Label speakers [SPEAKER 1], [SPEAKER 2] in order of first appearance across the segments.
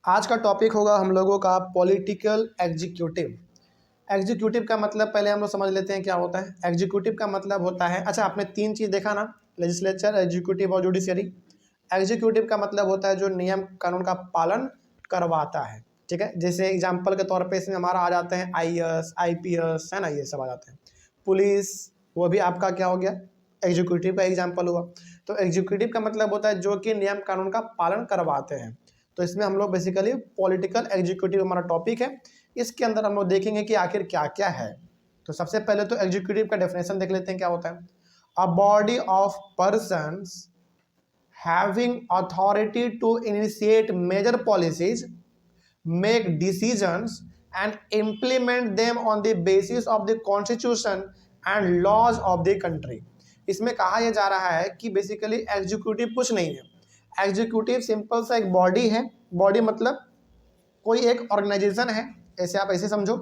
[SPEAKER 1] आज का टॉपिक होगा हम लोगों का पॉलिटिकल एग्जीक्यूटिव। एग्जीक्यूटिव का मतलब पहले हम लोग समझ लेते हैं क्या होता है। एग्जीक्यूटिव का मतलब होता है, अच्छा आपने तीन चीज़ देखा ना, लेजिस्लेचर, एग्जीक्यूटिव और जुडिशरी। एग्जीक्यूटिव का मतलब होता है जो नियम कानून का पालन करवाता है, ठीक है। जैसे एग्जाम्पल के तौर पे इसमें हमारा आ जाते हैं आईएएस, आईपीएस, है ना, ये सब आ जाते हैं। पुलिस, वो भी आपका क्या हो गया, एग्जीक्यूटिव का एग्जाम्पल हुआ। तो एग्जीक्यूटिव का मतलब होता है जो कि नियम कानून का पालन करवाते हैं। तो इसमें हम लोग बेसिकली पॉलिटिकल एग्जीक्यूटिव हमारा टॉपिक है। इसके अंदर हम लोग देखेंगे कि आखिर क्या क्या है। तो सबसे पहले तो एग्जीक्यूटिव का डेफिनेशन देख लेते हैं क्या होता है। A body of persons having authority to initiate major policies, make decisions and implement them on the basis of the constitution and laws of the country। इसमें कहा यह जा रहा है कि बेसिकली एग्जीक्यूटिव कुछ नहीं है। एग्जीक्यूटिव सिंपल सा एक बॉडी है। बॉडी मतलब कोई एक ऑर्गेनाइजेशन है, ऐसे आप ऐसे समझो,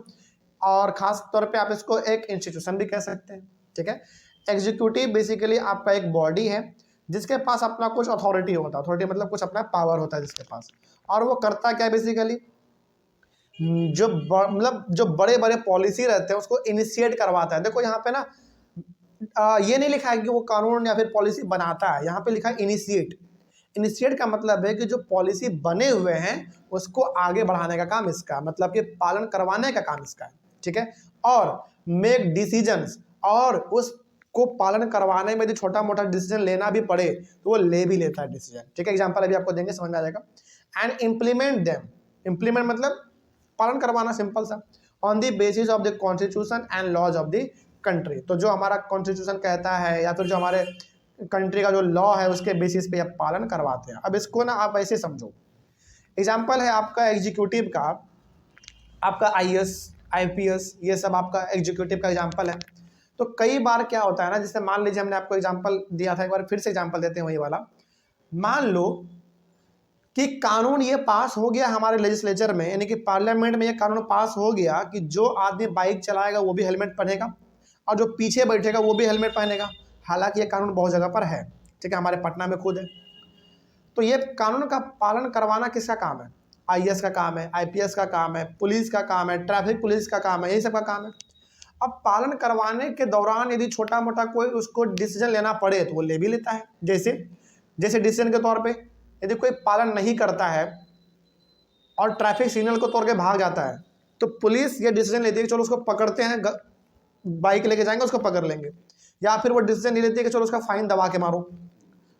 [SPEAKER 1] और खास तौर पे आप इसको एक इंस्टीट्यूशन भी कह सकते हैं, ठीक है। एग्जीक्यूटिव बेसिकली आपका एक बॉडी है जिसके पास अपना कुछ अथॉरिटी होता है। अथॉरिटी मतलब कुछ अपना पावर होता है जिसके पास, और वो करता क्या है बेसिकली, मतलब जो बड़े बड़े पॉलिसी रहते हैं उसको इनिशिएट करवाता है। देखो यहाँ पे ना ये नहीं लिखा है कि वो कानून या फिर पॉलिसी बनाता है, यहाँ पे लिखा है इनिशिएट। इनिशिएट का मतलब है कि जो पॉलिसी बने हुए हैं उसको आगे बढ़ाने का काम इसका, मतलब कि पालन करवाने का काम इसका है, ठीक है। और मेक डिसीजंस, और उसको पालन करवाने में जो छोटा मोटा डिसीजन लेना भी पड़े तो वो ले भी लेता है डिसीजन, ठीक है। एग्जांपल अभी आपको देंगे, समझ में आ जाएगा। एंड इम्प्लीमेंट देम, इम्प्लीमेंट मतलब पालन करवाना, सिंपल सा, on the basis of the constitution and laws of the country. तो जो हमारा कॉन्स्टिट्यूशन कहता है या फिर जो हमारे कंट्री का जो लॉ है उसके बेसिस पे आप पालन करवाते हैं। अब इसको ना आप ऐसे समझो, एग्जाम्पल है आपका एग्जीक्यूटिव का, आपका आईएएस, आईपीएस, ये सब आपका एग्जीक्यूटिव का एग्जाम्पल है। तो कई बार क्या होता है ना, जैसे मान लीजिए हमने आपको एग्जाम्पल दिया था, एक बार फिर से एग्जाम्पल देते हैं वही वाला। मान लो कि कानून ये पास हो गया हमारे लेजिस्लेचर में, यानी कि पार्लियामेंट में ये कानून पास हो गया कि जो आदमी बाइक चलाएगा वो भी हेलमेट पहनेगा और जो पीछे बैठेगा वो भी हेलमेट पहनेगा। हालांकि ये कानून बहुत जगह पर है, ठीक है, हमारे पटना में खुद है। तो ये कानून का पालन करवाना किसका काम है? आईएएस का काम है, आईपीएस का काम है, पुलिस का काम है, ट्रैफिक पुलिस का काम है, यही सब का काम है। अब पालन करवाने के दौरान यदि छोटा मोटा कोई उसको डिसीजन लेना पड़े तो वो ले भी लेता है। जैसे जैसे डिसीजन के तौर पे यदि कोई पालन नहीं करता है और ट्रैफिक सिग्नल को तोड़ के भाग जाता है तो पुलिस ये डिसीजन लेती है कि चलो उसको पकड़ते हैं, बाइक लेके जाएंगे उसको पकड़ लेंगे। या फिर वो डिसीजन नहीं लेती है कि चलो उसका फाइन दबा के मारो।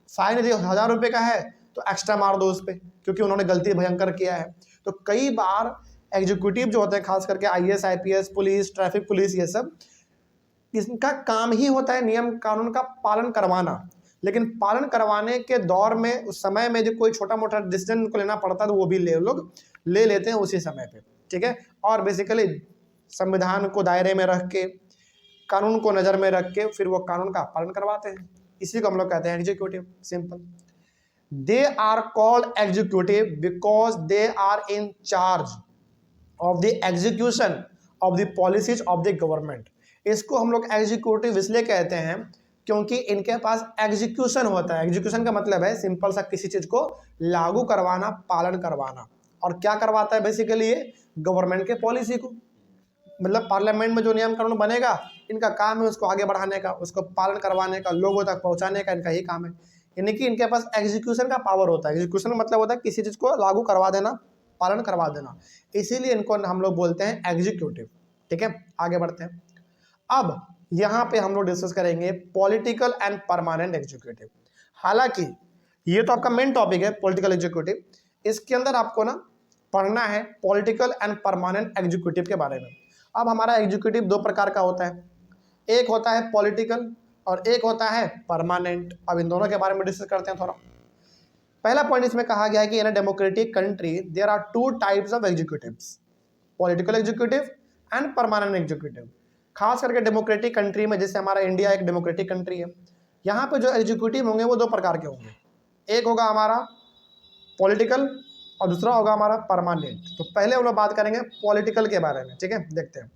[SPEAKER 1] फाइन यदि 1000 रुपये का है तो एक्स्ट्रा मार दो उस पर, क्योंकि उन्होंने गलती भयंकर किया है। तो कई बार एग्जीक्यूटिव जो होते हैं, खास करके IAS, IPS, police, traffic police, ये सब इसका काम ही होता है नियम कानून का पालन करवाना। लेकिन पालन करवाने के दौर में, उस समय में जो कोई छोटा मोटा डिसीजन को लेना पड़ता है तो वो भी लोग ले लेते हैं उसी समय पे, ठीक है। और बेसिकली संविधान को दायरे में रख के, कानून को नज़र में रख के फिर वो कानून का पालन करवाते हैं। इसी को हम लोग कहते हैं executive, simple. They are called executive because they are in charge of the execution of the policies of the government. इसको हम लोग एग्जीक्यूटिव इसलिए कहते हैं क्योंकि इनके पास एग्जीक्यूशन होता है। एग्जीक्यूशन का मतलब है सिंपल सा किसी चीज को लागू करवाना, पालन करवाना। और क्या करवाता है बेसिकली ये? गवर्नमेंट के पॉलिसी को, मतलब पार्लियामेंट में जो नियम कानून बनेगा इनका काम है उसको आगे बढ़ाने का, उसको पालन करवाने का, लोगों तक पहुंचाने का, इनका ही काम है। यानी कि इनके पास एग्जीक्यूशन का पावर होता है। एग्जीक्यूशन मतलब होता है किसी चीज को लागू करवा देना, पालन करवा देना, इसीलिए इनको हम लोग बोलते हैं एग्जीक्यूटिव, ठीक है। आगे बढ़ते हैं। अब यहाँ पे हम लोग डिस्कस करेंगे पॉलिटिकल एंड परमानेंट एग्जीक्यूटिव। हालांकि ये तो आपका मेन टॉपिक है पॉलिटिकल एग्जीक्यूटिव, इसके अंदर आपको ना पढ़ना है पॉलिटिकल एंड परमानेंट एग्जीक्यूटिव के बारे में। अब हमारा एग्जीक्यूटिव दो प्रकार का होता है, एक होता है पॉलिटिकल और एक होता है परमानेंट। अब इन दोनों के बारे में डिस्कस करते हैं थोड़ा। पहला पॉइंट इसमें कहा गया है कि in a democratic country there are two types of executives, political executive and permanent executive. खास करके डेमोक्रेटिक कंट्री में, जैसे हमारा इंडिया एक डेमोक्रेटिक कंट्री है, यहाँ पे जो एग्जीक्यूटिव होंगे वो दो प्रकार के होंगे। एक होगा हमारा पॉलिटिकल और दूसरा होगा हमारा परमानेंट। तो पहले हम लोग बात करेंगे पॉलिटिकल के बारे में, ठीक है। देखते हैं,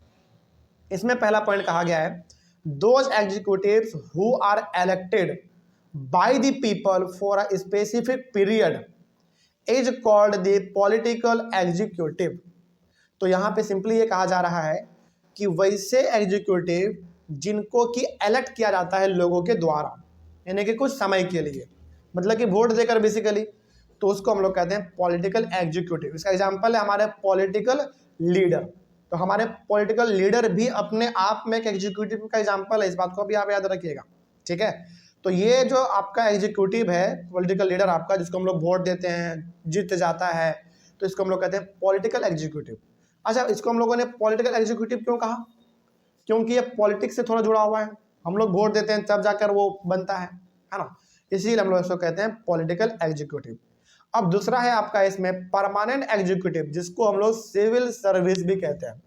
[SPEAKER 1] इसमें पहला पॉइंट कहा गया है those executives who are elected by the people for a specific period is called the political executive. तो यहाँ पे सिंपली ये कहा जा रहा है कि वैसे एग्जीक्यूटिव जिनको कि इलेक्ट किया जाता है लोगों के द्वारा, यानी कि कुछ समय के लिए, मतलब कि वोट देकर बेसिकली, तो उसको हम लोग कहते हैं पॉलिटिकल एग्जीक्यूटिव। इसका एग्जांपल है हमारे पॉलिटिकल लीडर। तो हमारे पॉलिटिकल लीडर भी अपने आप में एक एग्जीक्यूटिव का एग्जांपल है, इस बात को भी आप याद रखिएगा, ठीक है। तो ये जो आपका एग्जीक्यूटिव है, पॉलिटिकल लीडर आपका, जिसको हम लोग वोट देते हैं, जीत जाता है, तो इसको हम लोग कहते हैं पॉलिटिकल एग्जीक्यूटिव। अच्छा, इसको हम लोगों ने पॉलिटिकल एग्जीक्यूटिव क्यों कहा? क्योंकि ये पॉलिटिक्स से थोड़ा जुड़ा हुआ है, हम लोग वोट देते हैं तब जाकर वो बनता है ना, इसीलिए हम लोग इसको कहते हैं पॉलिटिकल एग्जीक्यूटिव। अब दूसरा है आपका इसमें परमानेंट एग्जीक्यूटिव, जिसको हम लोग सिविल सर्विस भी कहते हैं।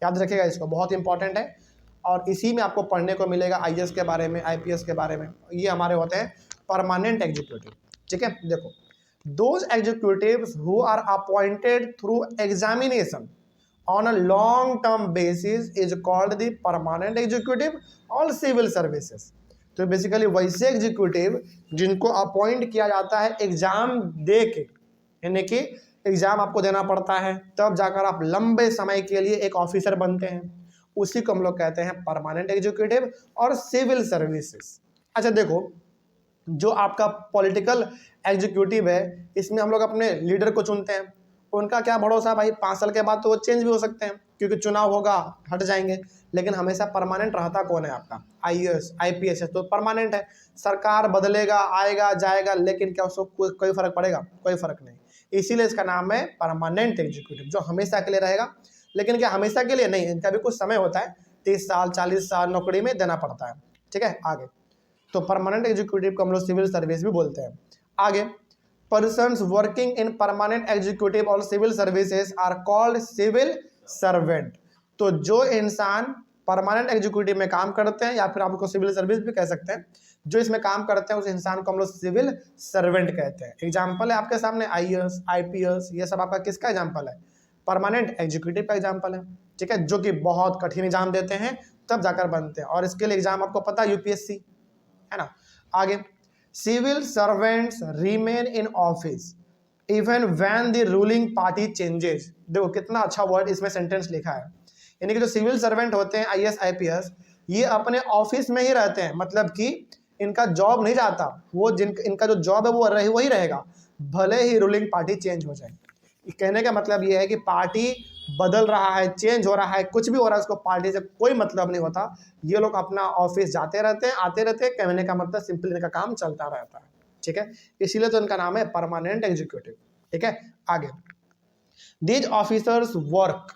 [SPEAKER 1] याद रखिएगा इसको, बहुत इंपॉर्टेंट है, और इसी में आपको पढ़ने को मिलेगा आईएएस के बारे में, आईपीएस के बारे में। ये हमारे होते हैं परमानेंट एग्जीक्यूटिव, ठीक है। देखो, those executives who are appointed through examination on a long term basis is called the permanent executive or civil services। तो बेसिकली वैसे एग्जीक्यूटिव जिनको अपॉइंट किया जाता है एग्जाम दे के, यानी कि एग्जाम आपको देना पड़ता है तब जाकर आप लंबे समय के लिए एक ऑफिसर बनते हैं, उसी को हम लोग कहते हैं परमानेंट एग्जीक्यूटिव और सिविल सर्विसेज। अच्छा देखो, जो आपका पॉलिटिकल एग्जीक्यूटिव है, इसमें हम लोग अपने लीडर को चुनते हैं, उनका क्या भरोसा भाई, 5 साल के बाद तो वो चेंज भी हो सकते हैं, क्योंकि चुनाव होगा, हट जाएंगे। लेकिन हमेशा परमानेंट रहता कौन है आपका? आईएएस आईपीएस है, तो परमानेंट है। सरकार बदलेगा, आएगा जाएगा, लेकिन क्या उसको कोई फर्क पड़ेगा? कोई फर्क नहीं। इसीलिए इसका नाम है परमानेंट एग्जीक्यूटिव, जो हमेशा के लिए रहेगा। लेकिन क्या हमेशा के लिए नहीं, इनका भी कुछ समय होता है, 30 साल 40 साल नौकरी में देना पड़ता है, ठीक है। आगे, तो परमानेंट एग्जीक्यूटिव को हम लोग सिविल सर्विस भी बोलते हैं। आगे, persons working in permanent executive or civil services are called civil servant। तो जो इंसान परमानेंट एग्जीक्यूटिव में काम करते हैं, या फिर आप उसको सिविल सर्विस भी कह सकते हैं, जो इसमें काम करते हैं उस इंसान को हम लोग सिविल सर्वेंट कहते हैं। एग्जाम्पल है आपके सामने आईएएस आईपीएस, ये सब आपका किसका एग्जाम्पल है? परमानेंट एग्जीक्यूटिव का एग्जाम्पल है, ठीक है, जो कि बहुत कठिन एग्जाम देते हैं तब जाकर बनते हैं, और इसके लिए एग्जाम आपको पता है यूपीएससी है ना। आगे, civil servants remain in office even when the ruling party changes। देखो कितना अच्छा वर्ड इसमें सेंटेंस लिखा है, यानी कि जो सिविल सर्वेंट होते हैं आईएएस आईपीएस, ये अपने ऑफिस में ही रहते हैं, मतलब कि इनका जॉब नहीं जाता, वो इनका जो जॉब है वो वही रहेगा, भले ही रूलिंग पार्टी चेंज हो जाए। कहने का मतलब ये है कि पार्टी बदल रहा है, चेंज हो रहा है, कुछ भी हो रहा है, उसको पार्टी से कोई मतलब नहीं होता, ये लोग अपना ऑफिस जाते रहते हैं, आते रहते हैं। कहने का मतलब सिंपली इनका काम चलता रहता है, ठीक है, इसीलिए तो इनका नाम है परमानेंट एग्जीक्यूटिव, ठीक है। आगे, these officers work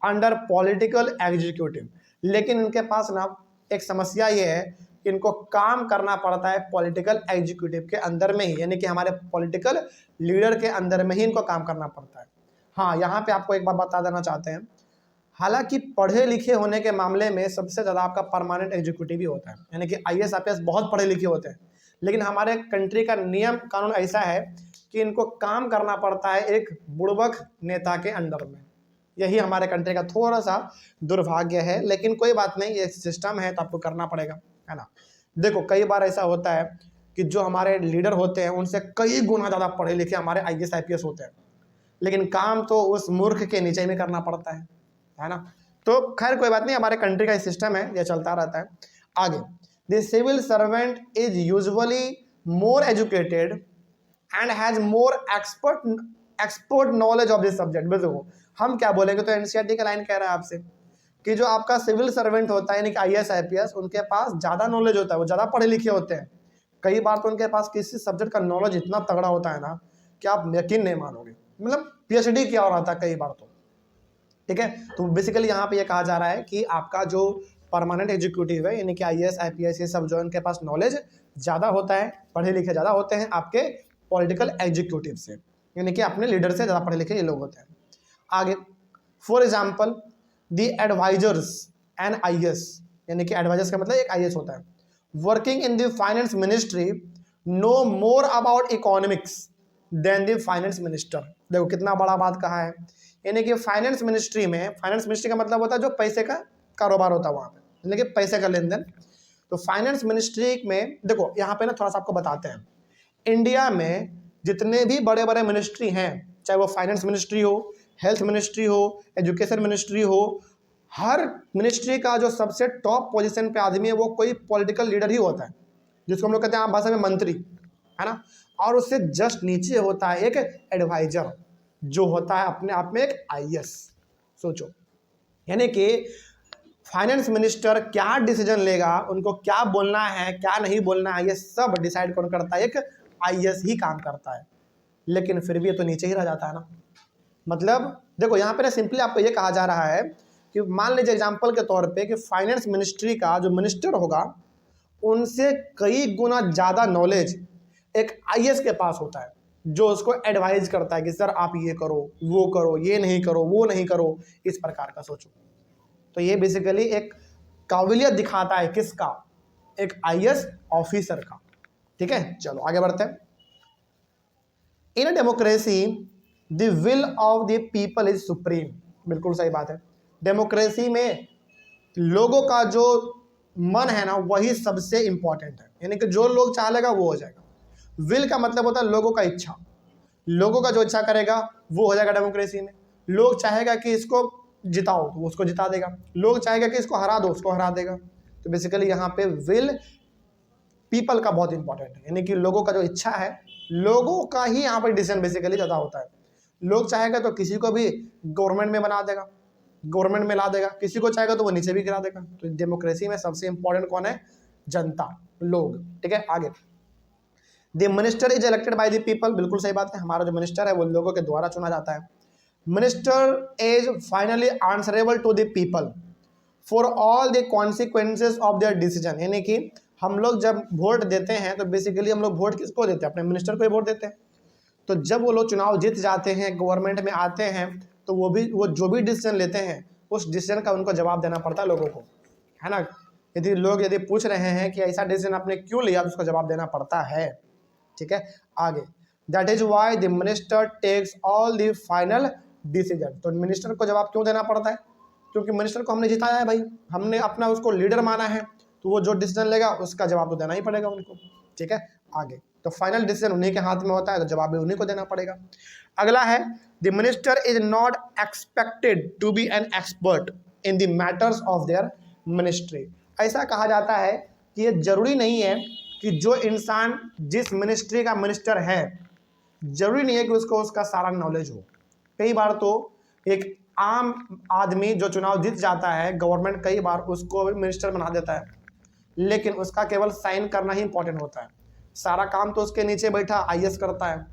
[SPEAKER 1] under political executive, लेकिन इनके पास ना एक समस्या ये है कि इनको काम करना पड़ता है पॉलिटिकल एग्जीक्यूटिव के अंदर में ही, यानी कि हमारे पॉलिटिकल लीडर के अंदर में ही इनको काम करना पड़ता है। हाँ, यहाँ पे आपको एक बात बता देना चाहते हैं, हालांकि पढ़े लिखे होने के मामले में सबसे ज़्यादा आपका परमानेंट एग्जीक्यूटिव ही होता है, यानी कि आईएएस आईपीएस बहुत पढ़े लिखे होते हैं, लेकिन हमारे कंट्री का नियम कानून ऐसा है कि इनको काम करना पड़ता है एक बुड़बक नेता के अंडर में। यही हमारे कंट्री का थोड़ा सा दुर्भाग्य है, लेकिन कोई बात नहीं, ये सिस्टम है तो आपको करना पड़ेगा, है ना। देखो, कई बार ऐसा होता है कि जो हमारे लीडर होते हैं उनसे कई गुना ज़्यादा पढ़े लिखे हमारे आईएएस आईपीएस होते हैं, लेकिन काम तो उस मूर्ख के नीचे में करना पड़ता है ना। तो खैर कोई बात नहीं, हमारे कंट्री का सिस्टम है, ये चलता रहता है। आगे, the civil servant is usually more educated and has more expert knowledge of this subject. देखो हम क्या बोलेंगे, तो एनसीईआरटी का लाइन कह रहा है आपसे कि जो आपका सिविल सर्वेंट होता है, यानी कि आईएएस आईपीएस, उनके पास ज़्यादा नॉलेज होता है, वो ज़्यादा पढ़े लिखे होते हैं। कई बार तो उनके पास किसी सब्जेक्ट का नॉलेज इतना तगड़ा होता है ना कि आप यकीन नहीं मानोगे, मतलब पीएचडी किया हो रहा था कई बार तो, ठीक है। तो बेसिकली यहाँ पे ये कहा जा रहा है कि आपका जो परमानेंट एग्जीक्यूटिव है, यानी कि आईएएस आईपीएस, ये सब जो इनके पास नॉलेज ज़्यादा होता है, पढ़े लिखे ज़्यादा होते हैं आपके पॉलिटिकल एग्जीक्यूटिव से, यानी कि अपने लीडर से ज़्यादा पढ़े लिखे ये लोग होते हैं। आगे, for example the advisers and IAS, यानी कि एडवाइजर्स का मतलब एक आईएएस होता है, working in the finance ministry know more about economics than the finance minister. देखो कितना बड़ा बात कहा है, यानी कि फाइनेंस मिनिस्ट्री में, फाइनेंस मिनिस्ट्री का मतलब होता है जो पैसे का कारोबार होता है वहाँ पे, यानी कि पैसे का लेन देन। तो फाइनेंस मिनिस्ट्री में देखो यहाँ पे ना थोड़ा सा आपको बताते हैं, इंडिया में जितने भी बड़े बड़े मिनिस्ट्री हैं, चाहे वो फाइनेंस मिनिस्ट्री हो, हेल्थ मिनिस्ट्री हो, एजुकेशन मिनिस्ट्री हो, हर मिनिस्ट्री का जो सबसे टॉप पोजीशन पे आदमी है वो कोई पॉलिटिकल लीडर ही होता है, जिसको हम लोग कहते हैं आम भाषा में मंत्री, है ना। और उससे जस्ट नीचे होता है एक एडवाइजर, जो होता है अपने आप में एक आईएएस। सोचो, यानी कि फाइनेंस मिनिस्टर क्या डिसीजन लेगा, उनको क्या बोलना है क्या नहीं बोलना है, ये सब डिसाइड कौन करता है, एक आईएएस ही काम करता है। लेकिन फिर भी ये तो नीचे ही रह जाता है ना। मतलब देखो यहाँ पे ना सिंपली आपको ये कहा जा रहा है कि मान लीजिए एग्जांपल के तौर पे कि फाइनेंस मिनिस्ट्री का जो मिनिस्टर होगा उनसे कई गुना ज़्यादा नॉलेज एक आईएएस के पास होता है, जो उसको एडवाइज करता है कि सर आप ये करो, ये नहीं करो, वो नहीं करो, इस प्रकार का। सोचो, तो ये बेसिकली एक काबिलियत दिखाता है किसका, एक आईएएस ऑफिसर का। ठीक है, चलो आगे बढ़ते हैं। In a democracy the will of the people is supreme. बिल्कुल सही बात है। डेमोक्रेसी में लोगों का जो मन है ना वही सबसे इंपॉर्टेंट है, यानी कि जो लोग चाह लेगा वो हो जाएगा। विल का मतलब होता है लोगों का इच्छा, लोगों का जो इच्छा करेगा वो हो जाएगा डेमोक्रेसी में। लोग चाहेगा कि इसको जिताओ तो उसको जिता देगा, लोग चाहेगा कि इसको हरा दो उसको हरा देगा। तो बेसिकली यहाँ पे विल पीपल का बहुत इंपॉर्टेंट है, यानी कि लोगों का जो इच्छा है, लोगों का ही यहाँ पर डिसीजन बेसिकली ज़्यादा होता है। लोग चाहेगा तो किसी को भी गवर्नमेंट में बना देगा, गवर्नमेंट में ला देगा, किसी को चाहेगा तो वो नीचे भी गिरा देगा। तो डेमोक्रेसी में सबसे इंपॉर्टेंट कौन है, जनता, लोग। ठीक है, आगे the minister is elected by the people. बिल्कुल सही बात है, हमारा जो मिनिस्टर है वो लोगों के द्वारा चुना जाता है। Minister is finally answerable to the people for all the consequences of their decision, यानी कि हम लोग जब वोट देते हैं तो बेसिकली हम लोग वोट किसको देते हैं, अपने मिनिस्टर को ही वोट देते हैं। तो जब वो लोग चुनाव जीत जाते हैं, गवर्नमेंट में आते हैं, तो वो जो भी डिसीजन लेते हैं उस डिसीजन का उनको जवाब देना पड़ता है लोगों को, है ना। यदि पूछ रहे हैं कि ऐसा डिसीजन आपने क्यों लिया तो उसका जवाब देना पड़ता है। ठीक है, आगे that is why the minister takes all the final decision. तो मिनिस्टर को जवाब क्यों देना पड़ता है, क्योंकि मिनिस्टर को हमने जिताया है भाई, हमने अपना उसको लीडर माना है, तो वो जो डिसीजन लेगा उसका जवाब तो देना ही पड़ेगा उनको। ठीक है, आगे तो फाइनल डिसीजन उन्हीं के हाथ में होता है, तो जवाब भी उन्हीं को देना पड़ेगा। अगला है the minister is not expected to be an expert in the matters of their ministry. ऐसा कहा जाता है कि ये जरूरी नहीं है कि जो इंसान जिस मिनिस्ट्री का मिनिस्टर है जरूरी नहीं है कि उसको उसका सारा नॉलेज हो। कई बार तो एक आम आदमी जो चुनाव जीत जाता है, गवर्नमेंट कई बार उसको मिनिस्टर बना देता है, लेकिन उसका केवल साइन करना ही इंपॉर्टेंट होता है, सारा काम तो उसके नीचे बैठा आईएएस करता है।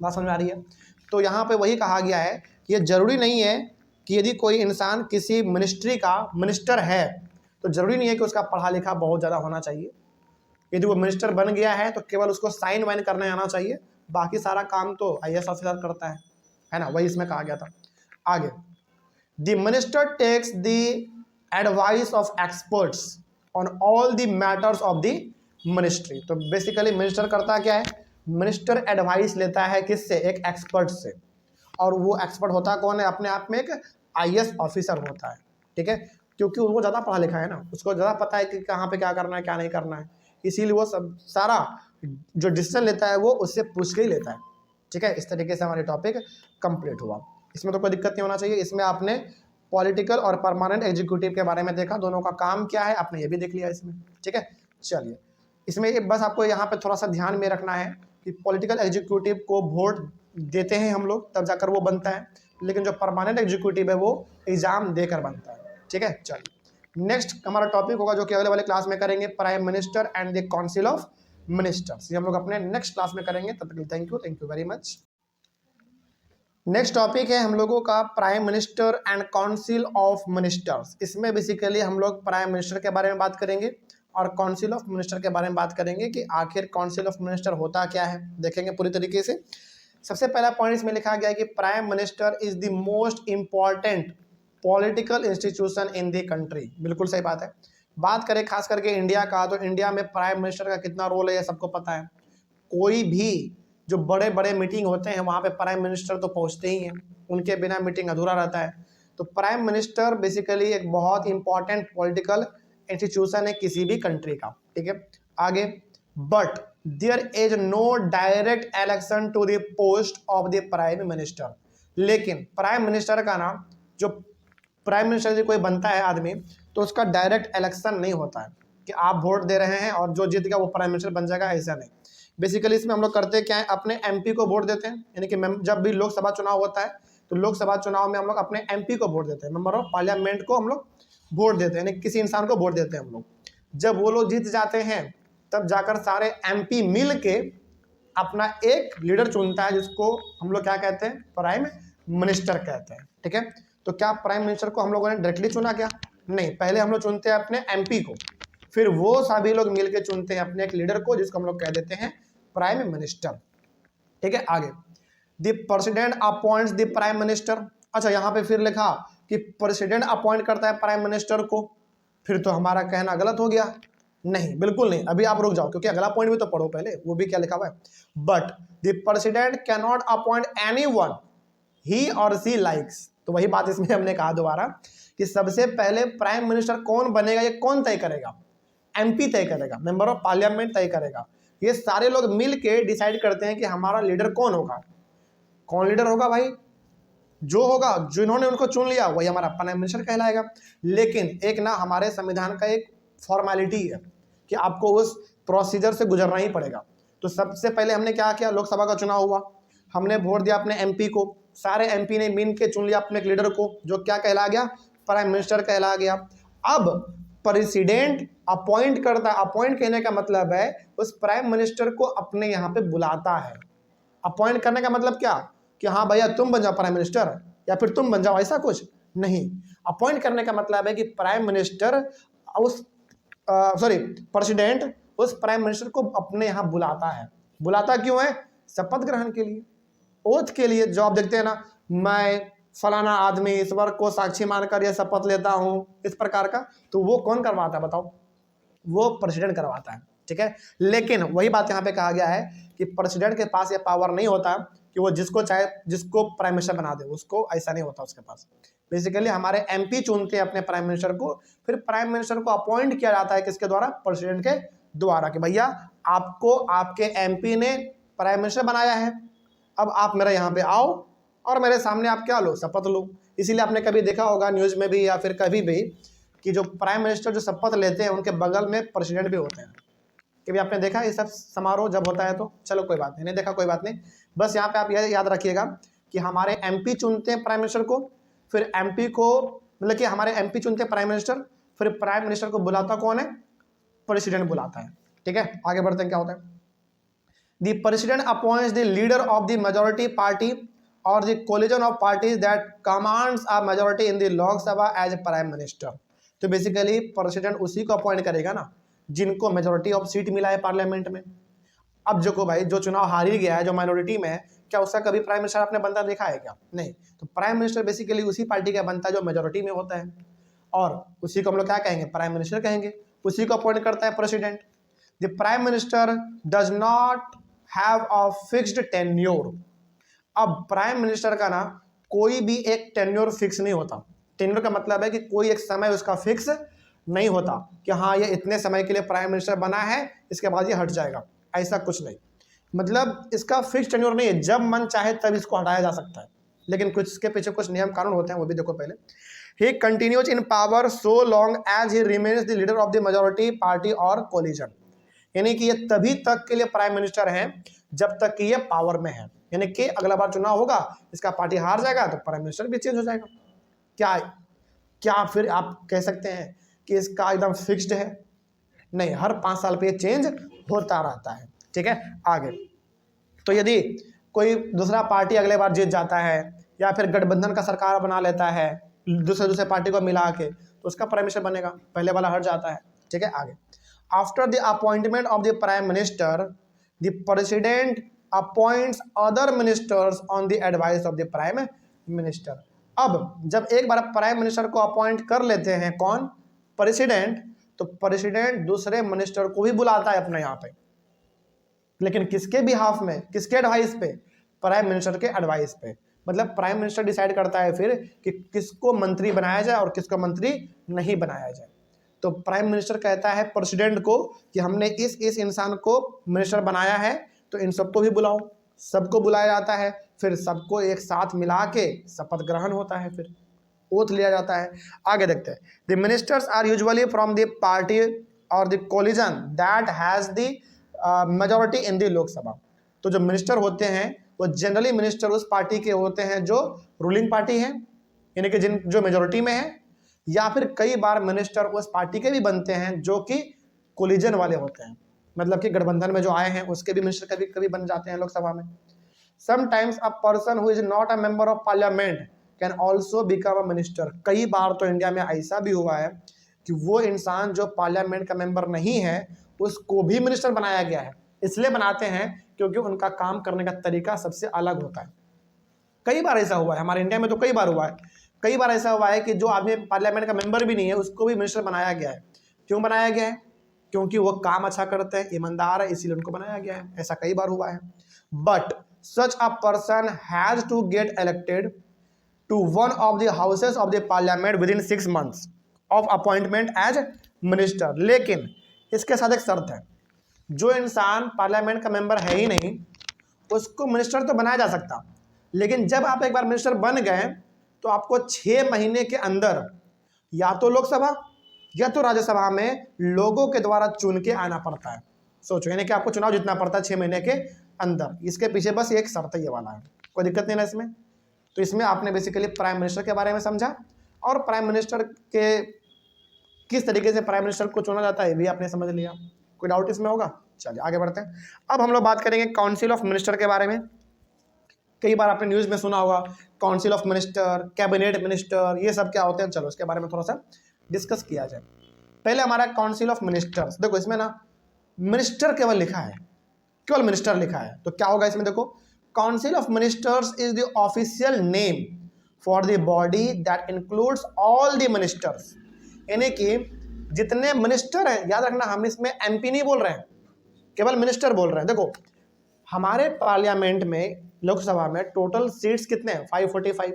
[SPEAKER 1] बात समझ में आ रही है। तो यहाँ पे वही कहा गया है कि ये जरूरी नहीं है कि यदि कोई इंसान किसी मिनिस्ट्री का मिनिस्टर है तो जरूरी नहीं है कि उसका पढ़ा लिखा बहुत ज़्यादा होना चाहिए। यदि वो मिनिस्टर बन गया है तो केवल उसको साइन वाइन करने आना चाहिए, बाकी सारा काम तो आईएएस ऑफिसर करता है ना, वही इसमें कहा गया था। आगे the minister takes the advice of experts on all the matters of the ministry. तो बेसिकली मिनिस्टर करता क्या है, मिनिस्टर एडवाइस लेता है किससे, एक एक्सपर्ट से, और वो एक्सपर्ट होता कौन है, अपने आप में एक आईएएस ऑफिसर होता है। ठीक है, क्योंकि वो ज़्यादा पढ़ा लिखा है ना, उसको ज़्यादा पता है कि कहाँ पे क्या करना है क्या नहीं करना है, इसीलिए वो सब सारा जो डिसीजन लेता है वो उससे पूछ के ही लेता है। ठीक है, इस तरीके से हमारे टॉपिक कंप्लीट हुआ। इसमें तो कोई दिक्कत नहीं होना चाहिए। इसमें आपने पॉलिटिकल और परमानेंट एग्जीक्यूटिव के बारे में देखा, दोनों का काम क्या है आपने ये भी देख लिया इसमें। ठीक है, चलिए इसमें बस आपको यहाँ पे थोड़ा सा ध्यान में रखना है कि पॉलिटिकल एग्जीक्यूटिव को वोट देते हैं हम लोग तब जाकर वो बनता है, लेकिन जो परमानेंट एग्जीक्यूटिव है वो एग्जाम देकर बनता है। ठीक है, चलिए नेक्स्ट हमारा टॉपिक होगा जो कि अगले वाले क्लास में करेंगे, prime minister and the council of ministers. ये हम लोग अपने नेक्स्ट क्लास में करेंगे। तब तक thank you very much. Next topic है हम लोगों का prime minister and council of ministers. इसमें बेसिकली हम लोग प्राइम मिनिस्टर के बारे में बात करेंगे और काउंसिल ऑफ मिनिस्टर के बारे में बात करेंगे कि आखिर काउंसिल ऑफ मिनिस्टर होता क्या है, देखेंगे पूरी तरीके से। सबसे पहला पॉइंट इसमें लिखा गया है कि prime minister is the most important political institution in the country. बिल्कुल सही बात है। बात करें खास करके इंडिया का, तो इंडिया में प्राइम मिनिस्टर का कितना रोल है ये सबको पता है। कोई भी जो बड़े बड़े मीटिंग होते हैं वहाँ पे प्राइम मिनिस्टर तो पहुँचते ही हैं, उनके बिना मीटिंग अधूरा रहता है। तो प्राइम मिनिस्टर बेसिकली एक बहुत इंपॉर्टेंट पॉलिटिकल इंस्टीट्यूशन है किसी भी कंट्री का। ठीक है, आगे but there is no direct election to the post of the prime minister. लेकिन प्राइम मिनिस्टर का ना, जो प्राइम मिनिस्टर जो कोई बनता है आदमी, तो उसका डायरेक्ट इलेक्शन नहीं होता है कि आप वोट दे रहे हैं और जो जीत गया वो प्राइम मिनिस्टर बन जाएगा, ऐसा नहीं। बेसिकली इसमें हम लोग करते क्या है, अपने एमपी को वोट देते हैं, यानी कि जब भी लोकसभा चुनाव होता है तो लोकसभा चुनाव में हम लोग अपने एमपी को वोट देते हैं, मेंबर ऑफ पार्लियामेंट को हम लोग वोट देते हैं, यानी किसी इंसान को वोट देते हैं हम लोग। जब वो लोग जीत जाते हैं तब जाकर सारे एमपी मिल के अपना एक लीडर चुनता है, जिसको हम लोग क्या कहते हैं, प्राइम मिनिस्टर कहते हैं। ठीक है, तो क्या प्राइम मिनिस्टर को हम लोगों ने डायरेक्टली चुना क्या? नहीं, पहले हम लोग चुनते हैं अपने एमपी को, फिर वो सभी लोग मिलकर चुनते हैं अपने एक लीडर को, जिसको हम लोग कह देते हैं प्राइम मिनिस्टर। ठीक है, आगे the president appoints the prime minister. अच्छा, यहाँ पे फिर लिखा कि प्रेसिडेंट अपॉइंट करता है प्राइम मिनिस्टर को, फिर तो हमारा कहना गलत हो गया। नहीं, बिल्कुल नहीं, अभी आप रुक जाओ, क्योंकि अगला पॉइंट भी तो पढ़ो पहले, वो भी क्या लिखा हुआ है। But the president cannot appoint anyone he और सी लाइक्स। तो वही बात इसमें हमने कहा दोबारा कि सबसे पहले प्राइम मिनिस्टर कौन बनेगा ये कौन तय करेगा? एमपी तय करेगा, मेंबर ऑफ पार्लियामेंट तय करेगा। ये सारे लोग मिल के डिसाइड करते हैं कि हमारा लीडर कौन होगा। कौन लीडर होगा भाई? जो होगा, जिन्होंने उनको चुन लिया वही हमारा प्राइम मिनिस्टर कहलाएगा। लेकिन एक ना हमारे संविधान का एक फॉर्मेलिटी है कि आपको उस प्रोसीजर से गुजरना ही पड़ेगा। तो सबसे पहले हमने क्या किया, लोकसभा का चुनाव हुआ, हमने वोट दिया अपने एमपी को, सारे एमपी ने मिल के चुन लिया अपने एक लीडर को, जो क्या कहला गया, प्राइम मिनिस्टर कहला गया। अब प्रेसिडेंट अपॉइंट करता है। अपॉइंट कहने का मतलब है उस प्राइम मिनिस्टर को अपने यहाँ पे बुलाता है। अपॉइंट करने का मतलब क्या, कि हाँ भैया तुम बन जाओ प्राइम मिनिस्टर, या फिर तुम बन जाओ, ऐसा कुछ नहीं। अपॉइंट करने का मतलब है कि प्राइम मिनिस्टर उस प्रेसिडेंट उस प्राइम मिनिस्टर को अपने यहाँ बुलाता है। बुलाता क्यों है? शपथ ग्रहण के लिए, ओथ के लिए। जो आप देखते हैं ना, मैं फलाना आदमी ईश्वर को साक्षी मानकर यह शपथ लेता हूँ, इस प्रकार का, तो वो कौन करवाता है बताओ? वो प्रेसिडेंट करवाता है। ठीक है, लेकिन वही बात यहाँ पे कहा गया है कि प्रेसिडेंट के पास ये पावर नहीं होता कि वो जिसको चाहे जिसको प्राइम मिनिस्टर बना दे, उसको ऐसा नहीं होता उसके पास। बेसिकली हमारे एमपी चुनते हैं अपने प्राइम मिनिस्टर को, फिर प्राइम मिनिस्टर को अपॉइंट किया जाता है किसके द्वारा? प्रेसिडेंट के द्वारा, कि भैया आपको आपके एमपी ने प्राइम मिनिस्टर बनाया है, अब आप मेरे यहाँ पे आओ और मेरे सामने आप क्या लो, शपथ लो। इसीलिए आपने कभी देखा होगा न्यूज़ में भी या फिर कभी भी कि जो प्राइम मिनिस्टर जो शपथ लेते हैं उनके बगल में प्रेसिडेंट भी होते हैं। कभी आपने देखा ये सब समारोह जब होता है? तो चलो कोई बात नहीं देखा, कोई बात नहीं। बस यहाँ पे आप यह याद रखिएगा कि हमारे एमपी चुनते हैं प्राइम मिनिस्टर को, फिर एमपी को मतलब कि हमारे एमपी चुनते हैं प्राइम मिनिस्टर, फिर प्राइम मिनिस्टर को बुलाता कौन है? प्रेसिडेंट बुलाता है। ठीक है, आगे बढ़ते हैं, क्या होता है। The president appoints the leader of the majority party or the coalition of parties that commands a majority in the Lok Sabha as prime minister। तो बेसिकली प्रेसिडेंट उसी को अपॉइंट करेगा ना जिनको मेजोरिटी ऑफ सीट मिला है parliament में। अब जो को भाई जो चुनाव हार ही गया है, जो माइनॉरिटी में है, क्या उसका कभी प्राइम मिनिस्टर आपने बनता देखा है क्या? नहीं। तो प्राइम मिनिस्टर बेसिकली उसी पार्टी का बनता है जो मेजोरिटी में होता है, और उसी को हम लोग क्या कहेंगे? प्राइम मिनिस्टर कहेंगे। उसी को अपॉइंट करता है president. The prime minister does not have a fixed tenure. अब प्राइम मिनिस्टर का ना कोई भी एक टेन्योर फिक्स नहीं होता। टेन्योर का मतलब है कि कोई एक समय उसका फिक्स नहीं होता कि हाँ ये इतने समय के लिए प्राइम मिनिस्टर बना है, इसके बाद ये हट जाएगा, ऐसा कुछ नहीं। मतलब इसका फिक्स टेन्योर नहीं है, जब मन चाहे तब इसको हटाया जा सकता है, लेकिन कुछ इसके पीछे कुछ नियम कानून होते हैं, वो भी देखो पहले। He continues in power so long as he remains the leader of the majority party और कोलिजन। यानी कि ये तभी तक के लिए प्राइम मिनिस्टर हैं जब तक कि ये पावर में है। यानी कि अगला बार चुनाव होगा, इसका पार्टी हार जाएगा तो प्राइम मिनिस्टर भी चेंज हो जाएगा। क्या फिर आप कह सकते हैं कि इसका एकदम फिक्स्ड है? नहीं, हर 5 साल पे चेंज होता रहता है। ठीक है, आगे। तो यदि कोई दूसरा पार्टी अगले बार जीत जाता है या फिर गठबंधन का सरकार बना लेता है दूसरे पार्टी को मिला के, तो उसका प्राइम मिनिस्टर बनेगा, पहले वाला हट जाता है। ठीक है, आगे। After the appointment of the prime minister the president appoints other ministers on the advice of the prime minister. अब जब एक बार प्राइम मिनिस्टर को अपॉइंट कर लेते हैं कौन? प्रेसिडेंट, तो प्रेसिडेंट दूसरे मिनिस्टर को भी बुलाता है अपने यहाँ पे, लेकिन किसके बिहाफ में, किसके एडवाइस पे? प्राइम मिनिस्टर के एडवाइस पे। मतलब प्राइम मिनिस्टर डिसाइड करता है फिर कि किसको मंत्री बनाया जाए और किसको मंत्री नहीं बनाया जाए। तो तो प्राइम मिनिस्टर कहता है प्रेसिडेंट को कि हमने इस इंसान को मिनिस्टर बनाया है, तो इन सबको भी बुलाओ। सबको बुलाया जाता है, फिर सबको एक साथ मिला के शपथ ग्रहण होता है, फिर ओथ लिया जाता है। आगे देखते हैं, the ministers are usually from the party और the coalition that has the majority in the Lok Sabha. तो जो मिनिस्टर होते हैं वो जनरली मिनिस्टर उस पार्टी के होते हैं जो रूलिंग पार्टी है, यानी कि जो मेजॉरिटी में है, या फिर कई बार मिनिस्टर उस पार्टी के भी बनते हैं जो कि कोलिजन वाले होते हैं, मतलब कि गठबंधन में जो आए हैं उसके भी मिनिस्टर कभी कभी बन जाते हैं लोकसभा में। Sometimes a person who is not a member of parliament can also become a minister. कई बार तो इंडिया में ऐसा भी हुआ है कि वो इंसान जो पार्लियामेंट का मेंबर नहीं है उसको भी मिनिस्टर बनाया गया है। इसलिए बनाते हैं क्योंकि उनका काम करने का तरीका सबसे अलग होता है। कई बार ऐसा हुआ है हमारे इंडिया में, तो कई बार हुआ है। कई बार ऐसा हुआ है कि जो आदमी पार्लियामेंट का मेंबर भी नहीं है उसको भी मिनिस्टर बनाया गया है। क्यों बनाया गया है? क्योंकि वो काम अच्छा करते हैं, ईमानदार है, इसीलिए उनको बनाया गया है। ऐसा कई बार हुआ है। But such a person has to get elected to one of the houses of the parliament within 6 months of appointment as minister. लेकिन इसके साथ एक शर्त है, जो इंसान पार्लियामेंट का मेंबर है ही नहीं उसको मिनिस्टर तो बनाया जा सकता, लेकिन जब आप एक बार मिनिस्टर बन गए तो आपको 6 महीने के अंदर या तो लोकसभा या तो राज्यसभा में लोगों के द्वारा चुन के आना पड़ता है। सोचो, यानी कि आपको चुनाव जीतना पड़ता है 6 महीने के अंदर। इसके पीछे बस एक शर्त ये वाला है, कोई दिक्कत नहीं ना इसमें। तो इसमें आपने बेसिकली प्राइम मिनिस्टर के बारे में समझा, और प्राइम मिनिस्टर के किस तरीके से प्राइम मिनिस्टर को चुना जाता है भी आपने समझ लिया। कोई डाउट इसमें होगा? चलिए आगे बढ़ते हैं। अब हम लोग बात करेंगे काउंसिल ऑफ मिनिस्टर के बारे में। कई बार आपने न्यूज़ में सुना होगा council of minister, cabinet minister, ये सब क्या होते हैं। चलो इसके बारे में थोड़ा सा डिस्कस किया जाए। पहले हमारा काउंसिल ऑफ मिनिस्टर्स, देखो इसमें ना मिनिस्टर केवल लिखा है, केवल मिनिस्टर लिखा है, तो क्या होगा इसमें देखो, council of ministers is the official name for the body that includes all the ministers. यानी कि जितने मिनिस्टर हैं, याद रखना हम इसमें एमपी नहीं बोल रहे हैं, केवल मिनिस्टर बोल रहे हैं। देखो हमारे पार्लियामेंट में, लोकसभा में टोटल सीट्स कितने हैं? 545।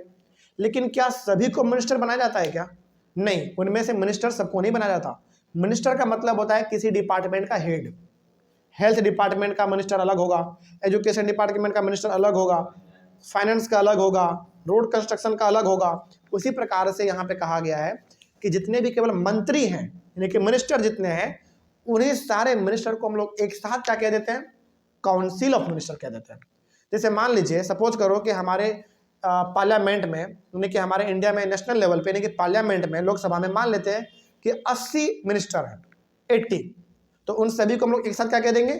[SPEAKER 1] लेकिन क्या सभी को मिनिस्टर बनाया जाता है क्या? नहीं, उनमें से मिनिस्टर सबको नहीं बनाया जाता। मिनिस्टर का मतलब होता है किसी डिपार्टमेंट का हेड। हेल्थ डिपार्टमेंट का मिनिस्टर अलग होगा, एजुकेशन डिपार्टमेंट का मिनिस्टर अलग होगा, फाइनेंस का अलग होगा, रोड कंस्ट्रक्शन का अलग होगा। उसी प्रकार से यहाँ पे कहा गया है कि जितने भी केवल मंत्री हैं, यानी कि मिनिस्टर जितने हैं, उन्हीं सारे मिनिस्टर को हम लोग एक साथ क्या कह देते हैं? काउंसिल ऑफ मिनिस्टर कह देते हैं। जैसे मान लीजिए, सपोज करो कि हमारे पार्लियामेंट में, यानी कि हमारे इंडिया में नेशनल लेवल पे, यानी कि पार्लियामेंट में, लोकसभा में मान लेते हैं कि 80 मिनिस्टर हैं, 80, तो उन सभी को हम लोग एक साथ क्या कह देंगे?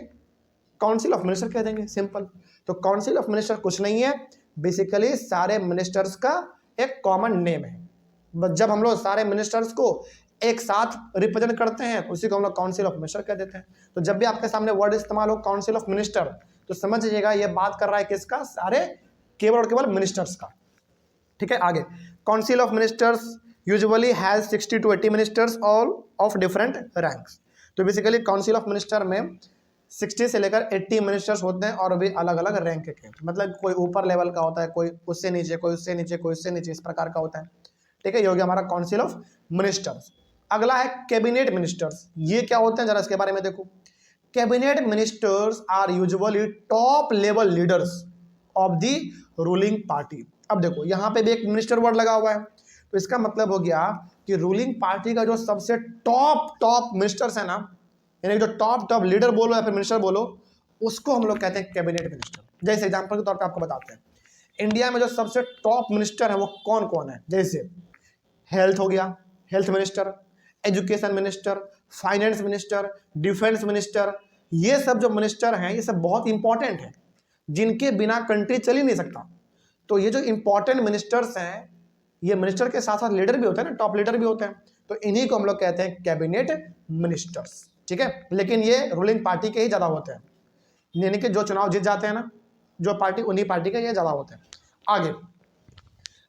[SPEAKER 1] काउंसिल ऑफ मिनिस्टर कह देंगे, सिंपल। तो काउंसिल ऑफ मिनिस्टर कुछ नहीं है, बेसिकली सारे मिनिस्टर्स का एक कॉमन नेम है। बस जब हम लोग सारे मिनिस्टर्स को एक साथ रिप्रेजेंट करते हैं उसी को हम लोग काउंसिल ऑफ मिनिस्टर कह देते हैं। तो जब भी आपके सामने वर्ड इस्तेमाल हो काउंसिल ऑफ मिनिस्टर, तो समझ लीजिएगा ये बात कर रहा है किसका? सारे केवल और केवल मिनिस्टर्स का। ठीक है, आगे council of ministers usually has 60 to 80 ministers all of different ranks. तो बेसिकली काउंसिल ऑफ मिनिस्टर में 60 से लेकर 80 मिनिस्टर्स होते हैं, और भी अलग अलग रैंक के, मतलब कोई ऊपर लेवल का होता है, कोई उससे नीचे, कोई उससे नीचे, कोई उससे नीचे, इस प्रकार का होता है। ठीक है, ये हो गया हमारा काउंसिल ऑफ मिनिस्टर्स। अगला है कैबिनेट मिनिस्टर्स। ये क्या होते हैं जरा इसके बारे में देखो। Cabinet ministers are usually top level leaders of the ruling party. अब देखो यहाँ पे भी एक मिनिस्टर वर्ड लगा हुआ है, तो इसका मतलब हो गया कि रूलिंग पार्टी का जो सबसे टॉप मिनिस्टर्स है ना, यानी जो टॉप लीडर बोलो या फिर मिनिस्टर बोलो, उसको हम लोग कहते हैं कैबिनेट मिनिस्टर। जैसे एग्जांपल के तौर पे आपको बताते हैं, इंडिया में जो सबसे टॉप मिनिस्टर है वो कौन कौन है। जैसे हेल्थ हो गया, health minister, education minister, finance minister, defence minister, ये सब जो मिनिस्टर हैं ये सब बहुत इंपॉर्टेंट है, जिनके बिना कंट्री चल ही नहीं सकता। तो ये जो इंपॉर्टेंट मिनिस्टर्स हैं, ये मिनिस्टर के साथ साथ लीडर भी होते हैं ना, टॉप लीडर भी होते हैं, तो इन्हीं को हम लोग कहते हैं कैबिनेट मिनिस्टर्स। ठीक है, लेकिन ये रूलिंग पार्टी के ही ज़्यादा होते हैं, यानी कि जो चुनाव जीत जाते हैं ना, जो पार्टी, उन्हीं पार्टी के ये ज़्यादा होते हैं। आगे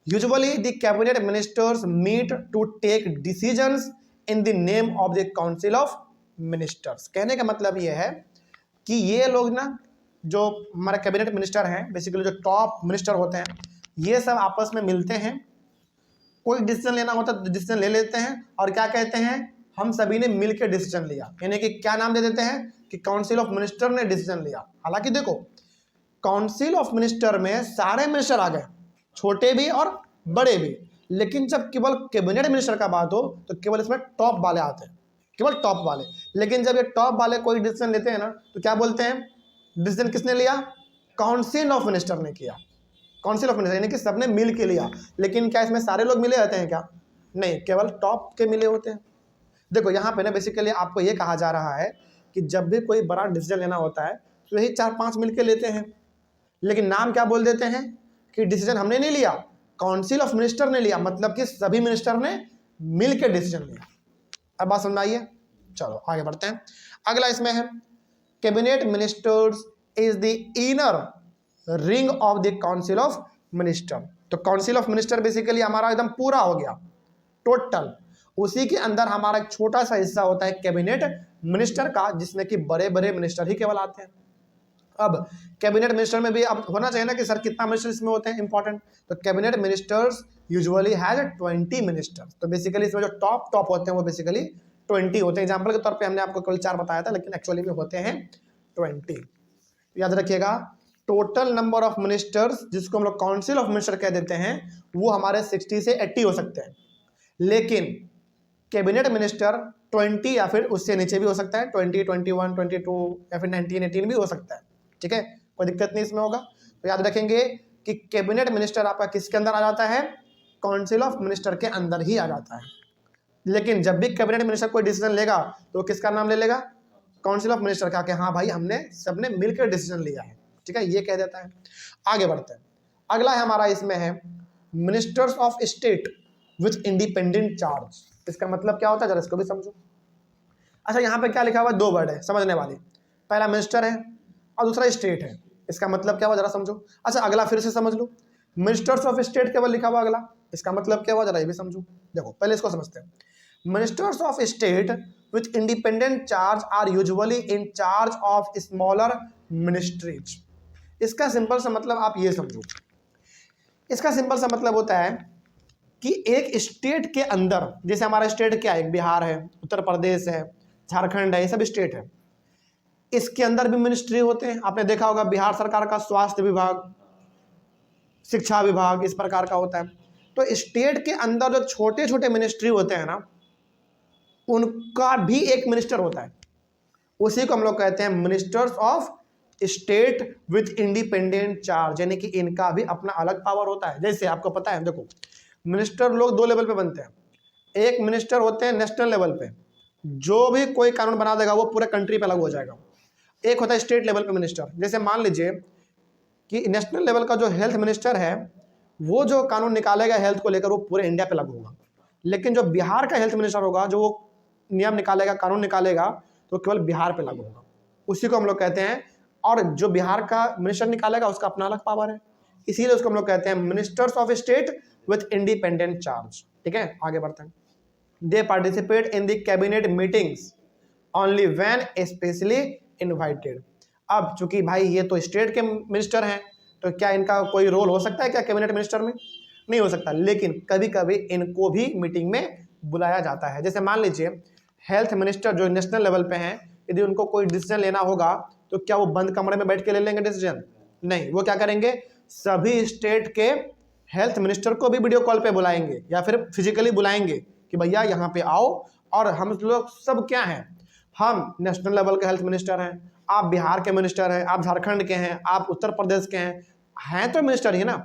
[SPEAKER 1] usually the cabinet ministers meet to take decisions in the name of the council of ministers. कहने का मतलब ये है कि ये लोग ना, जो हमारे कैबिनेट मिनिस्टर हैं, बेसिकली जो टॉप मिनिस्टर होते हैं, ये सब आपस में मिलते हैं, कोई डिसीजन लेना होता है तो डिसीजन ले लेते हैं, और क्या कहते हैं? हम सभी ने मिलकर डिसीजन लिया, यानी कि क्या नाम दे देते हैं कि काउंसिल ऑफ मिनिस्टर ने डिसीजन लिया। हालांकि देखो काउंसिल ऑफ मिनिस्टर में सारे मिनिस्टर आ गए, छोटे भी और बड़े भी, लेकिन जब केवल कैबिनेट मिनिस्टर का बात हो तो केवल इसमें टॉप वाले आते हैं, केवल टॉप वाले। लेकिन जब ये टॉप वाले कोई डिसीजन लेते हैं ना तो क्या बोलते हैं, डिसीजन किसने लिया, काउंसिल ऑफ मिनिस्टर ने किया। काउंसिल ऑफ मिनिस्टर यानी कि सबने मिल के लिया। लेकिन क्या इसमें सारे लोग मिले रहते हैं क्या, नहीं, केवल टॉप के मिले होते हैं। देखो यहाँ पे ना बेसिकली आपको ये कहा जा रहा है कि जब भी कोई बड़ा डिसीजन लेना होता है तो यही 4-5 मिलके लेते हैं, लेकिन नाम क्या बोल देते हैं कि डिसीजन हमने नहीं लिया, काउंसिल ऑफ मिनिस्टर ने लिया, मतलब कि सभी मिनिस्टर ने मिलकर डिसीजन लिया। अब बात समझ आइए, चलो आगे बढ़ते हैं। अगला इसमें है cabinet ministers is the inner ring of the council of minister. तो काउंसिल ऑफ मिनिस्टर बेसिकली हमारा एकदम पूरा हो गया टोटल, उसी के अंदर हमारा एक छोटा सा हिस्सा होता है कैबिनेट मिनिस्टर का, जिसमें कि बड़े बड़े मिनिस्टर ही केवल आते हैं। अब कैबिनेट मिनिस्टर में भी अब होना चाहिए ना कि सर कितना मिनिस्टर इसमें होते हैं, इंपॉर्टेंट। तो cabinet ministers usually has 20 ministers. तो बेसिकली इसमें जो टॉप होते हैं वो बेसिकली 20 होते हैं। एग्जाम्पल के तौर पे हमने आपको केवल 4 बताया था, लेकिन एक्चुअली में होते हैं 20। याद रखिएगा टोटल नंबर ऑफ मिनिस्टर्स जिसको हम लोग काउंसिल ऑफ मिनिस्टर कह देते हैं वो हमारे 60 से 80 हो सकते हैं, लेकिन कैबिनेट मिनिस्टर 20 या फिर उससे नीचे भी हो सकता है, 20, 21, 22 या फिर 19, 18 भी हो सकता है। ठीक है, कोई दिक्कत नहीं इसमें होगा। तो याद रखेंगे कि कैबिनेट मिनिस्टर आपका किसके अंदर आ जाता है, काउंसिल ऑफ मिनिस्टर के अंदर ही आ जाता है। लेकिन जब भी कैबिनेट मिनिस्टर कोई डिसीजन लेगा तो किसका नाम ले लेगा, काउंसिल ऑफ मिनिस्टर का, कि हाँ भाई हमने सबने मिलकर डिसीजन लिया है। ठीक है, ये कह देता है। आगे बढ़ते हैं। अगला है हमारा इसमें है ministers of state with independent charge. इसका मतलब क्या होता है जरा इसको भी समझो। अच्छा यहाँ पे क्या लिखा हुआ है, 2 वर्ड है समझने वाले, पहला मिनिस्टर है और दूसरा स्टेट है। इसका मतलब क्या हुआ जरा समझो। अच्छा अगला फिर से समझ लो, मिनिस्टर्स ऑफ स्टेट केवल लिखा हुआ अगला, इसका मतलब क्या हुआ जरा ये भी समझो। देखो पहले इसको समझते हैं। Ministers of state with independent charge are usually in charge of smaller ministries. इसका सिंपल सा मतलब आप ये समझो, इसका सिंपल सा मतलब होता है कि एक स्टेट के अंदर, जैसे हमारा स्टेट क्या है, बिहार है, उत्तर प्रदेश है, झारखंड है, ये सब स्टेट है, इसके अंदर भी मिनिस्ट्री होते हैं। आपने देखा होगा बिहार सरकार का स्वास्थ्य विभाग, शिक्षा विभाग इस प्रकार का होता है। तो स्टेट के अंदर जो छोटे छोटे मिनिस्ट्री होते हैं ना, उनका भी एक मिनिस्टर होता है, उसी को हम लोग कहते हैं ministers of state with independent charge, यानी कि इनका भी अपना अलग पावर होता है। जैसे आपको पता है, देखो मिनिस्टर लोग 2 लेवल पे बनते हैं। एक मिनिस्टर होते हैं नेशनल लेवल पे, जो भी कोई कानून बना देगा वो पूरे कंट्री पे लागू हो जाएगा। एक होता है स्टेट लेवल पे मिनिस्टर, जैसे मान लीजिए कि नेशनल लेवल का जो हेल्थ मिनिस्टर है वो जो कानून निकालेगा हेल्थ को लेकर वो पूरे इंडिया पे लागू होगा। लेकिन जो बिहार का हेल्थ मिनिस्टर होगा, जो वो नियम निकालेगा, कानून निकालेगा, तो केवल बिहार पे लागू होगा, उसी को हम लोग कहते हैं। और जो बिहार का मिनिस्टर निकालेगा उसका अपना अलग पावर है, इसीलिए उसको हम लोग कहते हैं ministers of state with independent charge. ठीक है, आगे बढ़ते हैं। दे participate in the cabinet meetings only when specially invited. अब चूंकि भाई ये तो स्टेट के मिनिस्टर हैं, तो क्या इनका कोई रोल हो सकता है क्या कैबिनेट मिनिस्टर में, नहीं हो सकता। लेकिन कभी कभी इनको भी मीटिंग में बुलाया जाता है। जैसे मान लीजिए हेल्थ मिनिस्टर जो नेशनल लेवल पे हैं, यदि उनको कोई डिसीजन लेना होगा तो क्या वो बंद कमरे में बैठ के ले लेंगे डिसीजन, नहीं, वो क्या करेंगे, सभी स्टेट के हेल्थ मिनिस्टर को भी वीडियो कॉल पे बुलाएंगे या फिर फिजिकली बुलाएंगे कि भैया यहाँ पे आओ, और हम लोग सब क्या हैं, हम नेशनल लेवल के हेल्थ मिनिस्टर हैं, आप बिहार के मिनिस्टर हैं, आप झारखंड के हैं, आप उत्तर प्रदेश के हैं तो मिनिस्टर ही ना,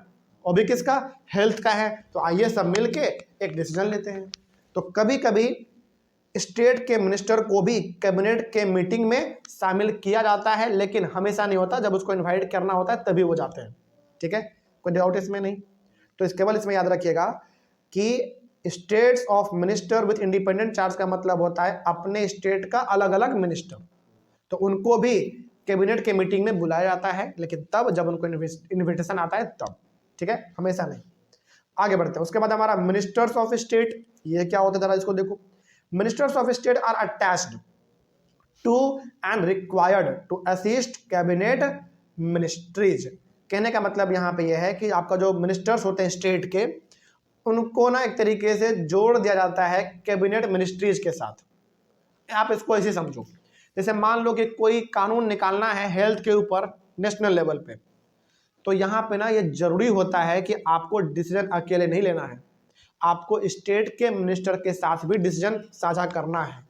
[SPEAKER 1] और भी किसका, हेल्थ का है, तो आइए सब मिल के एक डिसीजन लेते हैं। तो कभी कभी स्टेट के मिनिस्टर को भी कैबिनेट के मीटिंग में शामिल किया जाता है, लेकिन हमेशा नहीं होता, जब उसको इन्वाइट करना होता है तभी वो जाते हैं। ठीक है, कोई डाउट इसमें नहीं। तो इस केवल इसमें याद रखिएगा कि states of minister with independent charge का मतलब होता है अपने स्टेट का अलग अलग मिनिस्टर, तो उनको भी कैबिनेट के मीटिंग में बुलाया जाता है, लेकिन तब जब उनको इन्विटेशन आता है तब। ठीक है, हमेशा नहीं। आगे बढ़ते हैं। उसके बाद हमारा मिनिस्टर्स ऑफ स्टेट, ये क्या होता है जरा इसको देखो। Ministers of state are attached to and required to assist cabinet ministries. कहने का मतलब यहाँ पे यह है कि आपका जो मिनिस्टर्स होते हैं स्टेट के, उनको ना एक तरीके से जोड़ दिया जाता है कैबिनेट मिनिस्ट्रीज के साथ। आप इसको ऐसे समझो, जैसे मान लो कि कोई कानून निकालना है हेल्थ के ऊपर नेशनल लेवल पे, तो यहाँ पे ना ये जरूरी होता है कि आपको डिसीजन अकेले नहीं लेना है, आपको स्टेट के मिनिस्टर के साथ भी डिसीजन साझा करना है,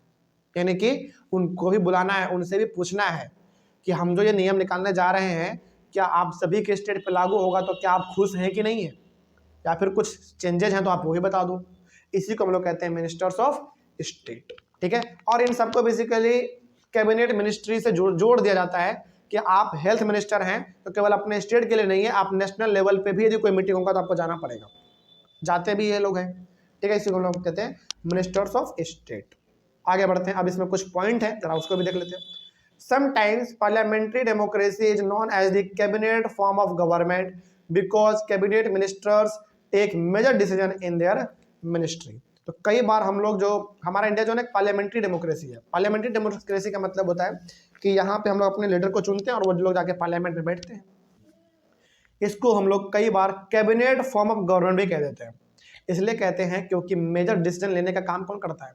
[SPEAKER 1] यानी कि उनको भी बुलाना है, उनसे भी पूछना है कि हम जो ये नियम निकालने जा रहे हैं क्या आप सभी के स्टेट पे लागू होगा, तो क्या आप खुश हैं कि नहीं है, या फिर कुछ चेंजेस हैं तो आप वो भी बता दो। इसी को हम लोग कहते हैं मिनिस्टर्स ऑफ स्टेट, ठीक है। और इन सबको बेसिकली कैबिनेट मिनिस्ट्री से जोड़ दिया जाता है कि आप हेल्थ मिनिस्टर हैं तो केवल अपने स्टेट के लिए नहीं है, आप नेशनल लेवल पे भी यदि कोई मीटिंग होगा तो आपको जाना पड़ेगा, जाते भी ये लोग हैं, ठीक है। इसी को हम लोग कहते हैं मिनिस्टर्स ऑफ स्टेट। आगे बढ़ते हैं, अब इसमें कुछ पॉइंट है, जरा उसको भी देख लेते हैं। Sometimes parliamentary democracy is known as the cabinet form of government because cabinet ministers take major decision in their ministry. तो कई बार हम लोग जो हमारा इंडिया जो है पार्लियामेंट्री डेमोक्रेसी है, पार्लियामेंट्री डेमोक्रेसी का मतलब होता है कि यहाँ पे हम लोग अपने लीडर को चुनते हैं और वो लोग जाके पार्लियामेंट में बैठते हैं। इसको हम लोग कई बार कैबिनेट फॉर्म ऑफ गवर्नमेंट भी कह देते हैं। इसलिए कहते हैं क्योंकि मेजर डिसीजन लेने का काम कौन करता है,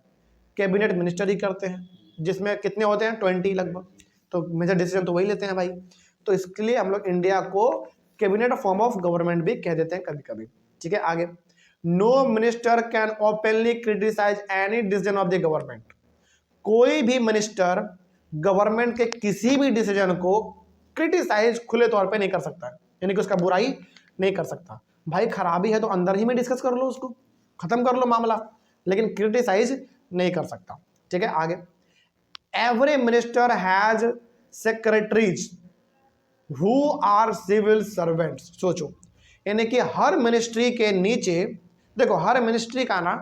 [SPEAKER 1] कैबिनेट मिनिस्टर ही करते हैं, जिसमें कितने होते हैं 20 लगभग, तो मेजर डिसीजन तो वही लेते हैं भाई। तो इसके लिए हम लोग इंडिया को कैबिनेट फॉर्म ऑफ गवर्नमेंट भी कह देते हैं कभी कभी, ठीक है। आगे, no minister can openly criticise any decision of the government. कोई भी मिनिस्टर गवर्नमेंट के किसी भी डिसीजन को क्रिटिसाइज खुले तौर पे नहीं कर सकता है, यानी कि उसका बुराई नहीं कर सकता। भाई खराबी है तो अंदर ही में डिस्कस कर लो, उसको खत्म कर लो मामला, लेकिन क्रिटिसाइज नहीं कर सकता, ठीक है। आगे, every minister has secretaries who are civil servants. सोचो, यानी कि हर मिनिस्ट्री के नीचे, देखो हर मिनिस्ट्री का ना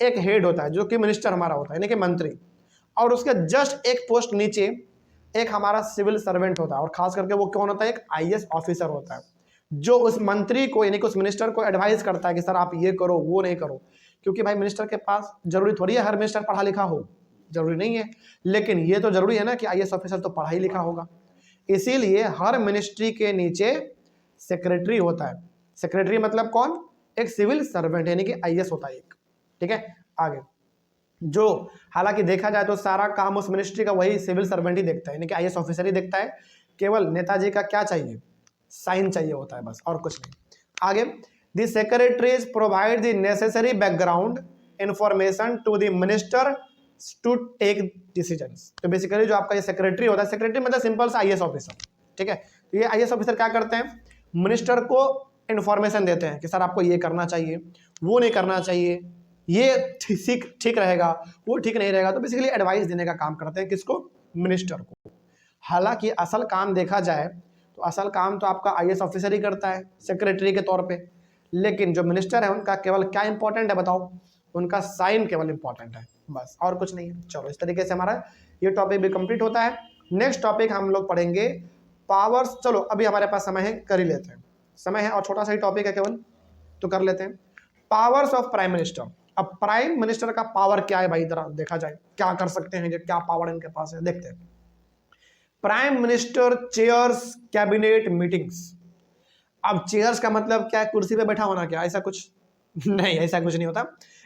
[SPEAKER 1] एक हेड होता है जो कि मिनिस्टर हमारा होता है, यानी कि मंत्री, और उसके जस्ट एक पोस्ट नीचे एक हमारा सिविल सर्वेंट होता है, और खास करके वो कौन होता है, एक आईएएस ऑफिसर होता है, जो उस मंत्री को यानी कि उस मिनिस्टर को एडवाइस करता है कि सर आप ये करो वो नहीं करो। क्योंकि भाई मिनिस्टर के पास जरूरी थोड़ी है हर मिनिस्टर पढ़ा लिखा हो, जरूरी नहीं है, लेकिन ये तो जरूरी है ना कि आईएएस ऑफिसर तो पढ़ा ही लिखा होगा। इसीलिए हर मिनिस्ट्री के नीचे सेक्रेटरी होता है। सेक्रेटरी मतलब कौन, एक सिविल सर्वेंट यानी कि आईएएस होता है एक, ठीक है। आगे, जो हालांकि देखा जाए तो सारा काम उस मिनिस्ट्री का वही सिविल सर्वेंट ही देखता है, यानी कि आईएएस ऑफिसर ही देखता है, केवल नेताजी का क्या चाहिए, साइन चाहिए होता है बस, और कुछ नहीं। आगे, the secretaries provide the necessary background information to the minister to take decisions. तो बेसिकली जो आपका ये सेक्रेटरी होता है, सेक्रेटरी मतलब सिंपल सा आईएएस ऑफिसर, ठीक है। तो ये आईएएस ऑफिसर क्या करते हैं, मिनिस्टर को इंफॉर्मेशन देते हैं कि सर आपको ये करना चाहिए, वो नहीं करना चाहिए, ये ठीक रहेगा, वो ठीक नहीं रहेगा। तो बेसिकली एडवाइस देने का काम करते हैं किसको, मिनिस्टर को। हालांकि असल काम देखा जाए तो असल काम तो आपका आईएएस ऑफिसर ही करता है सेक्रेटरी के तौर पे, लेकिन जो मिनिस्टर है उनका केवल क्या इंपॉर्टेंट है बताओ, उनका साइन केवल इंपॉर्टेंट है बस, और कुछ नहीं है। चलो, इस तरीके से हमारा ये टॉपिक भी कंप्लीट होता है। नेक्स्ट टॉपिक हम लोग पढ़ेंगे पावर्स। चलो अभी हमारे पास समय है, कर ही लेते हैं, समय है और छोटा सा ही टॉपिक है केवल, तो कर लेते हैं। Powers of prime minister. अब प्राइम मिनिस्टर का पावर क्या है भाई, जरा देखा जाए क्या कर सकते हैं, क्या पावर इनके पास है, देखते हैं। Prime minister chairs cabinet meetings. अब चेयर्स का मतलब क्या है, कुर्सी पे बैठा होना क्या, ऐसा कुछ नहीं, ऐसा कुछ नहीं होता।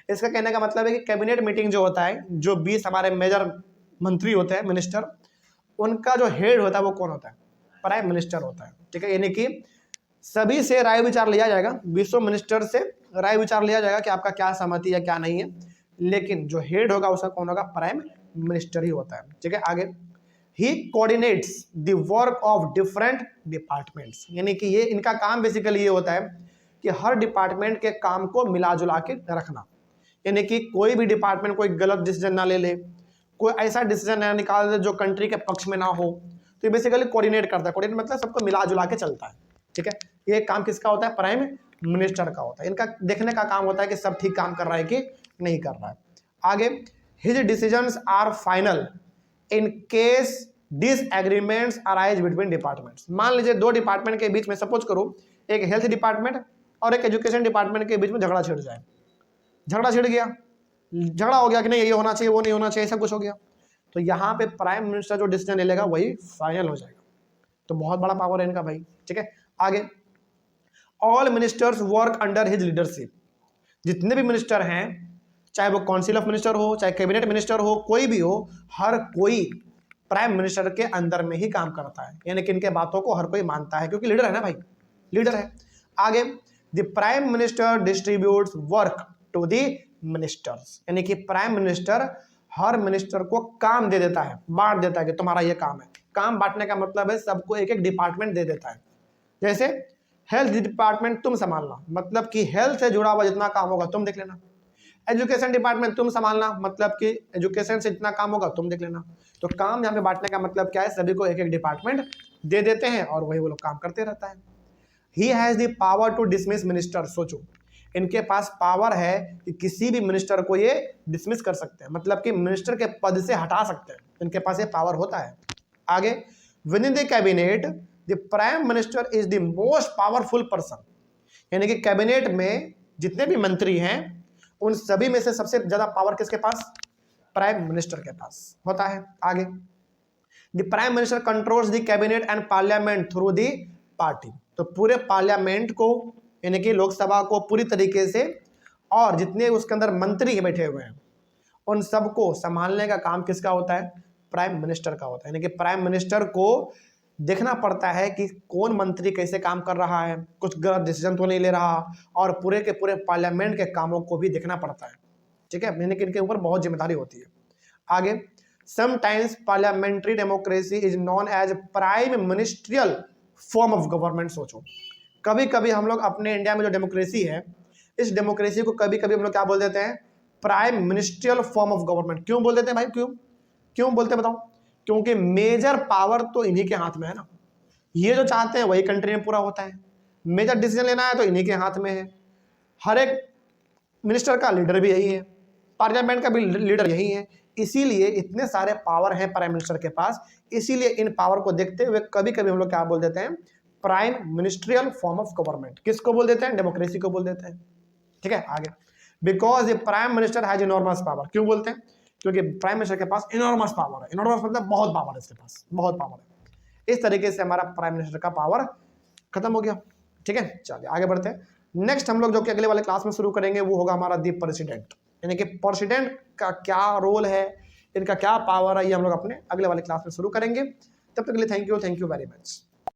[SPEAKER 1] इसका कहने का मतलब है कि कैबिनेट मीटिंग जो होता है, जो 20 हमारे मेजर मंत्री होते हैं मिनिस्टर, उनका जो हेड होता है वो कौन होता है, प्राइम मिनिस्टर होता है, ठीक है। यानी कि सभी से राय विचार लिया जाएगा, 20 मिनिस्टर से राय विचार लिया जाएगा कि आपका क्या सहमति है क्या नहीं है, लेकिन जो हेड होगा उसका कौन होगा, प्राइम मिनिस्टर ही होता है, ठीक है। आगे, he coordinates the work of different departments. यानी कि ये इनका काम बेसिकली ये होता है कि हर डिपार्टमेंट के काम को मिला जुला के रखना, यानी कि कोई भी डिपार्टमेंट कोई गलत डिसीजन ना ले ले, कोई ऐसा डिसीजन ना निकाल दे जो कंट्री के पक्ष में ना हो। तो ये बेसिकली कोऑर्डिनेट करता है, कोऑर्डिनेट मतलब सबको मिला जुला के चलता है, ठीक है। ये काम किसका होता है, प्राइम मिनिस्टर का होता है। इनका देखने का काम होता है कि सब ठीक काम कर रहा है कि नहीं कर रहा है। आगे, his decisions are final in case disagreements arise between departments. मान लीजिए दो डिपार्टमेंट के बीच में, सपोज करो एक हेल्थ डिपार्टमेंट और एक एजुकेशन डिपार्टमेंट के बीच में झगड़ा छिड़ जाए, झगड़ा छिड़ गया, झगड़ा हो गया कि नहीं ये होना चाहिए वो नहीं होना चाहिए, ऐसा कुछ हो गया, तो यहाँ पे प्राइम मिनिस्टर जो डिसीजन ले लेगा वही फाइनल हो जाएगा। तो बहुत बड़ा पावर है इनका भाई, ठीक है। आगे, all ministers work under his leadership. जितने भी मिनिस्टर हैं चाहे वो काउंसिल ऑफ मिनिस्टर हो, चाहे कैबिनेट मिनिस्टर हो, कोई भी हो, हर कोई प्राइम मिनिस्टर के अंदर में ही काम करता है, यानी कि इनके बातों को हर कोई मानता है, क्योंकि लीडर है ना भाई, लीडर है। आगे, the prime minister distributes work to the ministers, यानी कि प्राइम मिनिस्टर हर मिनिस्टर को काम दे देता है, बांट देता है कि तुम्हारा ये काम है। काम बांटने का मतलब है सबको एक एक डिपार्टमेंट दे देता है। जैसे हेल्थ डिपार्टमेंट तुम संभालना, मतलब कि हेल्थ से जुड़ा हुआ जितना काम होगा तुम देख लेना। एजुकेशन डिपार्टमेंट तुम संभालना, मतलब कि एजुकेशन से जितना काम होगा तुम देख लेना। तो काम यहाँ पे बांटने का मतलब क्या है, सभी को एक एक डिपार्टमेंट दे देते हैं और वही वो लोग काम करते रहता है। He has the power to dismiss minister, सोचो इनके पास पावर है कि किसी भी मिनिस्टर को ये डिसमिस कर सकते हैं, मतलब कि मिनिस्टर के पद से हटा सकते हैं, इनके पास ये पावर होता है। आगे, with in the cabinet the prime minister is the most powerful person, यानी कि कैबिनेट में जितने भी मंत्री हैं उन सभी में से सबसे ज्यादा पावर किसके पास, प्राइम मिनिस्टर के पास होता है। आगे, the prime minister controls the cabinet and parliament through the party, तो पूरे पार्लियामेंट को यानी कि लोकसभा को पूरी तरीके से और जितने उसके अंदर मंत्री बैठे हुए हैं उन सबको संभालने का काम किसका होता है, प्राइम मिनिस्टर का होता है। यानी कि प्राइम मिनिस्टर को देखना पड़ता है कि कौन मंत्री कैसे काम कर रहा है, कुछ गलत डिसीजन तो नहीं ले रहा, और पूरे के पूरे पार्लियामेंट के कामों को भी देखना पड़ता है, ठीक है, यानी कि इनके ऊपर बहुत जिम्मेदारी होती है। आगे, sometimes parliamentary democracy is known as prime ministerial form of government. सोचो कभी कभी हम लोग अपने इंडिया में जो डेमोक्रेसी है, इस डेमोक्रेसी को कभी कभी हम लोग क्या बोल देते हैं, prime ministerial form of government. क्यों बोल देते हैं भाई, क्यों बोलते हैं बताओ, क्योंकि मेजर पावर तो इन्हीं के हाथ में है ना, ये जो चाहते हैं वही कंट्री में पूरा होता है, मेजर डिसीजन लेना है तो इन्हीं के हाथ में है, हर एक मिनिस्टर का लीडर भी यही है, पार्लियामेंट का भी लीडर यही है, इसीलिए इतने सारे पावर हैं प्राइम मिनिस्टर के पास, इसीलिए इन पावर को देखते हुए कभी कभी हम लोग क्या बोल देते हैं, prime ministerial form of government. किसको बोल देते हैं, डेमोक्रेसी को बोल देते हैं, ठीक है। आगे, because A prime minister has enormous power, क्यों बोलते हैं, क्योंकि प्राइम मिनिस्टर के पास इनॉर्मस पावर है, इनॉर्मस मतलब बहुत पावर है, इसके पास बहुत पावर है। इस तरीके से हमारा प्राइम मिनिस्टर का पावर खत्म हो गया, ठीक है। चलिए आगे बढ़ते हैं। नेक्स्ट हम लोग जो कि अगले वाले क्लास में शुरू करेंगे वो होगा हमारा दी प्रेसिडेंट, यानी कि प्रेसिडेंट का क्या रोल है, इनका क्या पावर है, ये हम लोग अपने अगले वाले क्लास में शुरू करेंगे। तब तक के लिए थैंक यू वेरी मच।